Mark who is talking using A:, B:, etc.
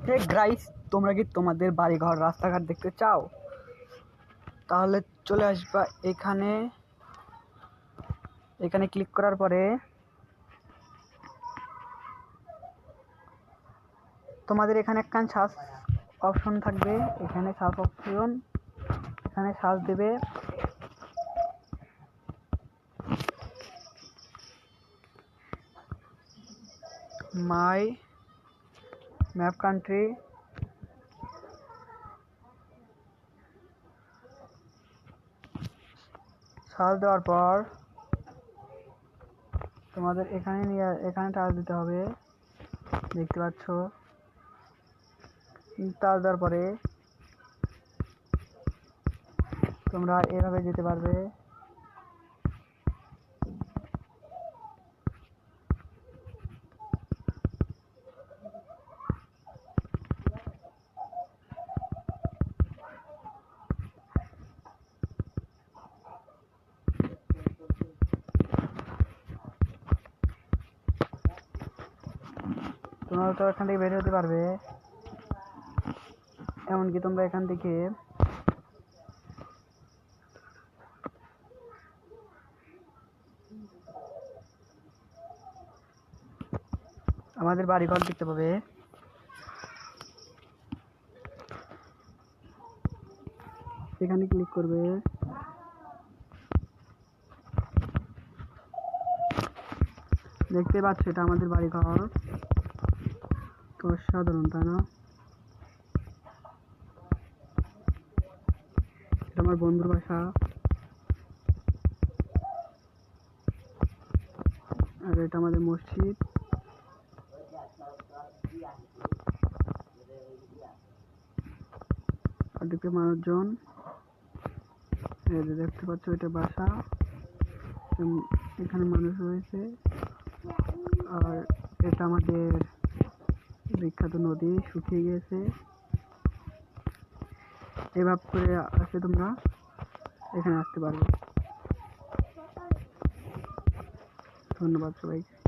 A: Hey guys, তোমরা কি তোমাদের বাড়িঘর রাস্তাঘাট দেখতে চাও? তাহলে চলে আসবা এখানে। এখানে ক্লিক করার পরে তোমাদের এখানে একটা সার্চ অপশন থাকবে। এখানে সার্চ অপশন, এখানে সার্চ দেবে মাই ম্যাপ কান্ট্রি। সার্চ দেওয়ার পর তোমাদের এখানে টাচ দিতে হবে। দেখতে পাচ্ছ, টাচ দেওয়ার পরে তোমরা এভাবে যেতে পারবে। তোমরা তো এখান থেকে বের হতে পারবে। এমনকি তোমরা এখান থেকে আমাদের বাড়িঘর দেখতে পাবে। এখানে ক্লিক করবে। দেখতে পাচ্ছ, এটা আমাদের বাড়িঘর। তো সাধারণ, তাই না? এটা আমার বন্ধুর বাসা। আর এটা আমাদের মসজিদ। আর দেখতে মানুষজন, দেখতে পাচ্ছ, এটা বাসা। এখানে মানুষ রয়েছে। আর এটা আমাদের বিখ্যাত নদী, শুকিয়ে গেছে। এভাবে করে আসে তোমরা এখানে আসতে পারবে। ধন্যবাদ সবাইকে।